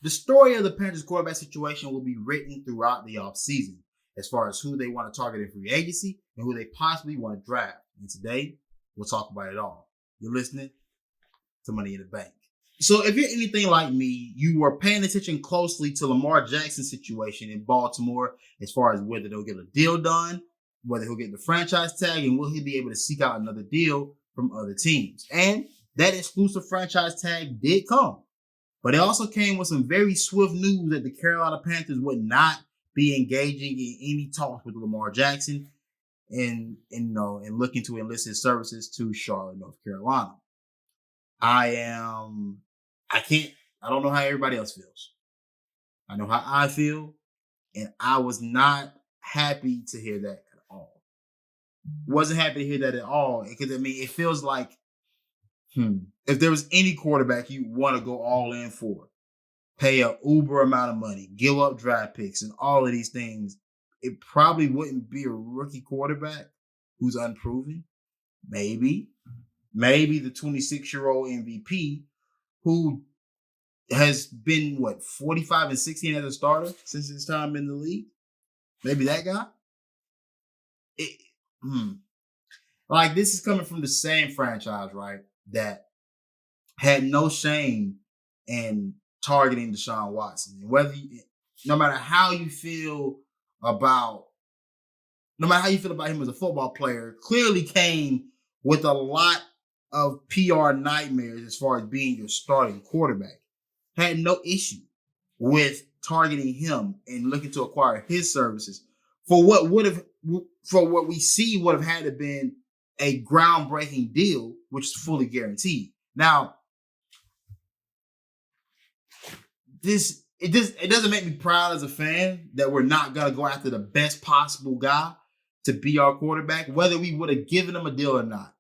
The story of the Panthers quarterback situation will be written throughout the offseason as far as who they want to target in free agency and who they possibly want to draft. And today, we'll talk about it all. You're listening to Money in the Bank. So if you're anything like me, you were paying attention closely to Lamar Jackson's situation in Baltimore as far as whether they'll get a deal done, whether he'll get the franchise tag, and will he be able to seek out another deal from other teams. And that exclusive franchise tag did come. But it also came with some very swift news that the Carolina Panthers would not be engaging in any talks with Lamar Jackson and looking to enlist his services to Charlotte, North Carolina. I don't know how everybody else feels. I know how I feel, and I was not happy to hear that at all. Wasn't happy to hear that at all, because it feels like, if there was any quarterback you want to go all in for, pay an uber amount of money, give up draft picks, and all of these things, it probably wouldn't be a rookie quarterback who's unproven. Maybe the 26-year-old MVP who has been, 45 and 16 as a starter since his time in the league? Maybe that guy? Like, this is coming from the same franchise, right, that had no shame in targeting Deshaun Watson. And no matter how you feel about him as a football player, clearly came with a lot of PR nightmares as far as being your starting quarterback. Had no issue with targeting him and looking to acquire his services for what we see would have had to been a groundbreaking deal, which is fully guaranteed. Now, it doesn't make me proud as a fan that we're not gonna go after the best possible guy to be our quarterback. Whether we would have given him a deal or not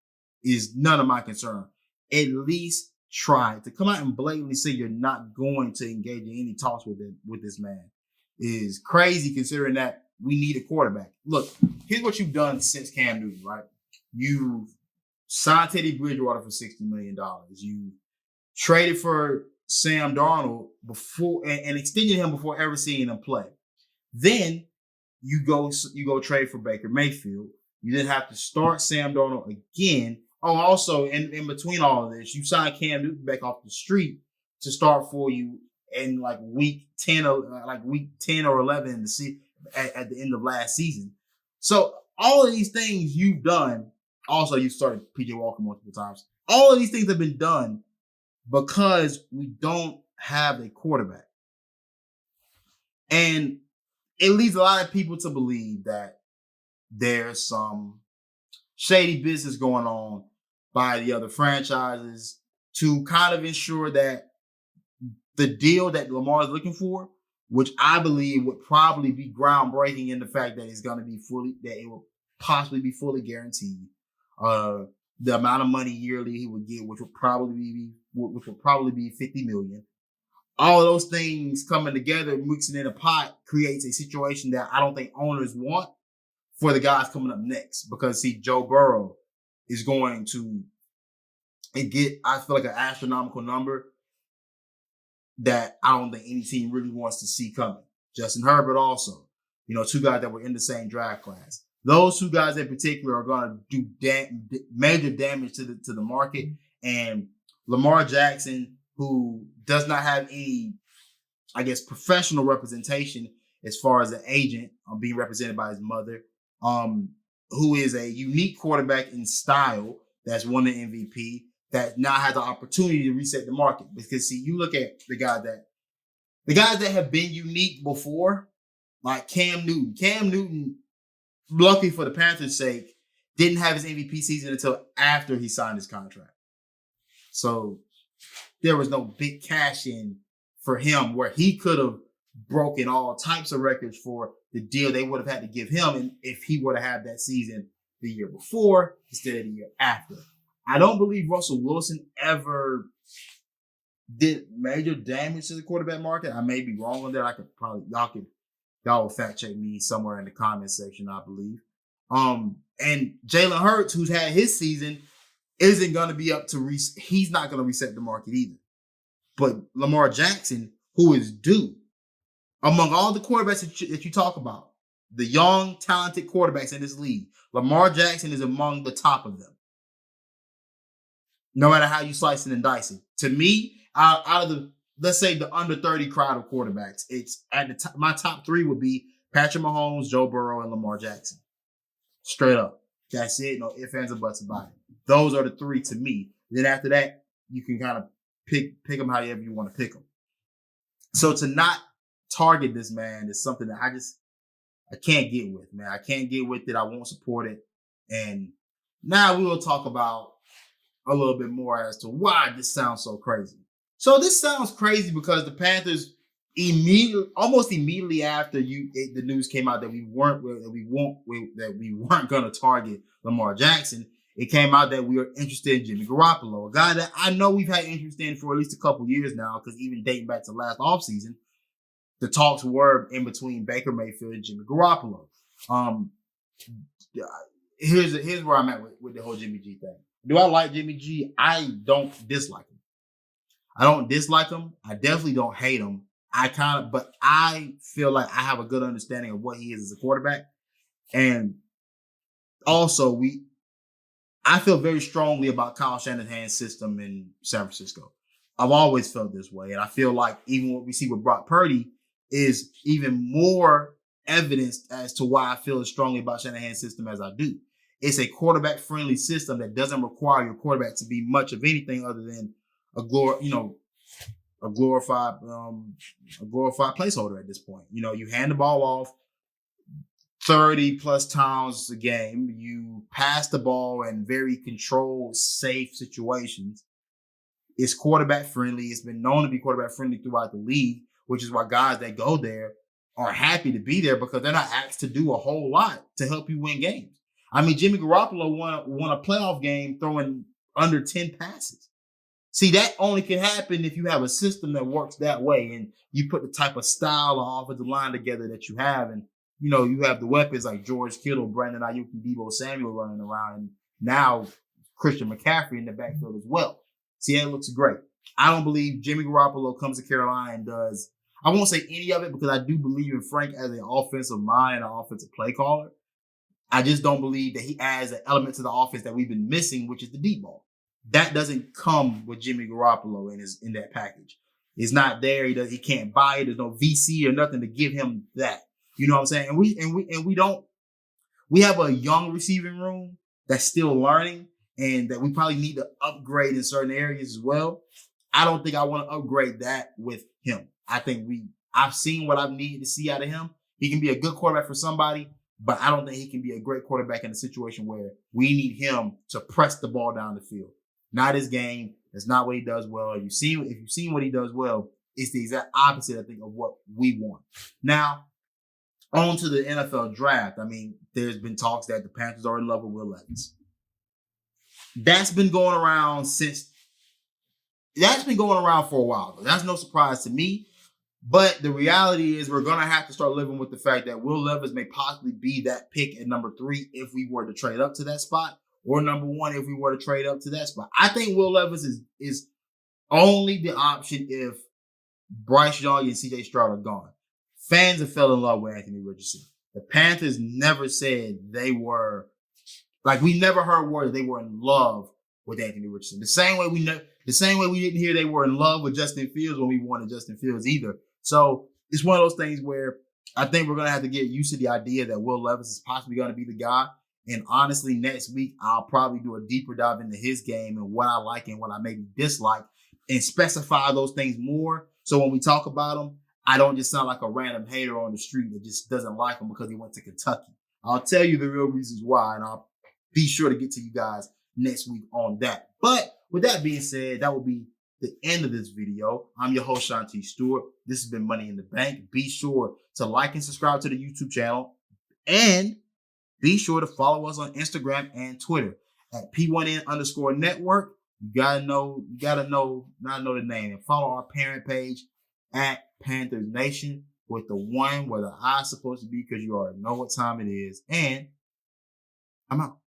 is none of my concern. At least try to come out and blatantly say you're not going to engage in any talks with this man is crazy, considering that we need a quarterback. Look, here's what you've done since Cam Newton, right? You signed Teddy Bridgewater for $60 million. You traded for Sam Darnold before and extended him before ever seeing him play. Then you go trade for Baker Mayfield. You then have to start Sam Darnold again. Oh, also in between all of this, you signed Cam Newton back off the street to start for you in week 10 or 11 in the season at the end of last season. So all of these things you've done. Also, you started PJ Walker multiple times. All of these things have been done because we don't have a quarterback. And it leads a lot of people to believe that there's some shady business going on by the other franchises to kind of ensure that the deal that Lamar is looking for, which I believe would probably be groundbreaking in the fact that it will possibly be fully guaranteed. The amount of money yearly he would get, which would probably be $50 million. All of those things coming together, mixing in a pot, creates a situation that I don't think owners want for the guys coming up next. Because Joe Burrow is going to get, I feel like, an astronomical number that I don't think any team really wants to see coming. Justin Herbert also, two guys that were in the same draft class. Those two guys in particular are going to do major damage to the market. And Lamar Jackson, who does not have any, professional representation as far as an agent, being represented by his mother, who is a unique quarterback in style that's won the MVP, that now has the opportunity to reset the market. Because you look at the guys that have been unique before, like Cam Newton. Cam Newton, luckily for the Panthers' sake, didn't have his MVP season until after he signed his contract. So there was no big cash in for him where he could have broken all types of records for the deal they would have had to give him, and if he would have had that season the year before instead of the year after. I don't believe Russell Wilson ever did major damage to the quarterback market. I may be wrong on that. I could probably y'all will fact check me somewhere in the comment section, I believe. And Jalen Hurts, who's had his season, isn't going to be he's not going to reset the market either. But Lamar Jackson, who is due. Among all the quarterbacks that you talk about, the young, talented quarterbacks in this league, Lamar Jackson is among the top of them. No matter how you slice it and dice it. To me, out of the, let's say the under 30 crowd of quarterbacks, it's at the top. My top three would be Patrick Mahomes, Joe Burrow, and Lamar Jackson. Straight up. That's it. No ifs, ands, or buts about it. Those are the three to me. Then after that, you can kind of pick them however you want to pick them. So to not target this man is something that I can't get with, man. I can't get with it. I won't support it. And now we will talk about a little bit more as to why this sounds so crazy. So this sounds crazy because the Panthers almost immediately after the news came out that we weren't going to target Lamar Jackson, it came out that we were interested in Jimmy Garoppolo, a guy that I know we've had interest in for at least a couple years now, because even dating back to last offseason, the talks were in between Baker Mayfield and Jimmy Garoppolo. Here's where I'm at with the whole Jimmy G thing. Do I like Jimmy G? I don't dislike him. I definitely don't hate him. But I feel like I have a good understanding of what he is as a quarterback. And also, I feel very strongly about Kyle Shanahan's system in San Francisco. I've always felt this way. And I feel like even what we see with Brock Purdy is even more evidence as to why I feel as strongly about Shanahan's system as I do. It's a quarterback-friendly system that doesn't require your quarterback to be much of anything other than a glorified placeholder at this point. You hand the ball off 30 plus times a game. You pass the ball in very controlled, safe situations. It's quarterback friendly. It's been known to be quarterback friendly throughout the league, which is why guys that go there are happy to be there because they're not asked to do a whole lot to help you win games. I mean, Jimmy Garoppolo won a playoff game throwing under 10 passes. See, that only can happen if you have a system that works that way and you put the type of style of offensive line together that you have. And, you have the weapons like George Kittle, Brandon Ayuk, and Deebo Samuel running around. And now Christian McCaffrey in the backfield as well. See, that looks great. I don't believe Jimmy Garoppolo comes to Carolina and does, I won't say any of it because I do believe in Frank as an offensive mind and an offensive play caller. I just don't believe that he adds an element to the offense that we've been missing, which is the deep ball. That doesn't come with Jimmy Garoppolo in that package. It's not there. He can't buy it. There's no VC or nothing to give him that. You know what I'm saying? And we have a young receiving room that's still learning and that we probably need to upgrade in certain areas as well. I don't think I want to upgrade that with him. I think I've seen what I've needed to see out of him. He can be a good quarterback for somebody, but I don't think he can be a great quarterback in a situation where we need him to press the ball down the field. Not his game. That's not what he does well. If you've seen what he does well, it's the exact opposite, I think, of what we want. Now, on to the NFL draft. I mean, there's been talks that the Panthers are in love with Will Levis. That's been going around for a while. That's no surprise to me. But the reality is we're going to have to start living with the fact that Will Levis may possibly be that pick at number 3 if we were to trade up to that spot, or number 1 if we were to trade up to that spot. I think Will Levis is only the option if Bryce Young and C.J. Stroud are gone. Fans have fell in love with Anthony Richardson. The Panthers never said they were, we never heard word they were in love with Anthony Richardson. The same way we didn't hear they were in love with Justin Fields when we wanted Justin Fields either. So it's one of those things where I think we're going to have to get used to the idea that Will Levis is possibly going to be the guy. And honestly, next week, I'll probably do a deeper dive into his game and what I like and what I maybe dislike and specify those things more. So when we talk about him, I don't just sound like a random hater on the street that just doesn't like him because he went to Kentucky. I'll tell you the real reasons why, and I'll be sure to get to you guys next week on that. But with that being said, that will be the end of this video. I'm your host, Shanti Stewart. This has been Money in the Bank. Be sure to like and subscribe to the YouTube channel. And be sure to follow us on Instagram and Twitter at P1N_network. You gotta know the name. And follow our parent page at Panthers Nation with the 1 where the I is supposed to be because you already know what time it is. And I'm out.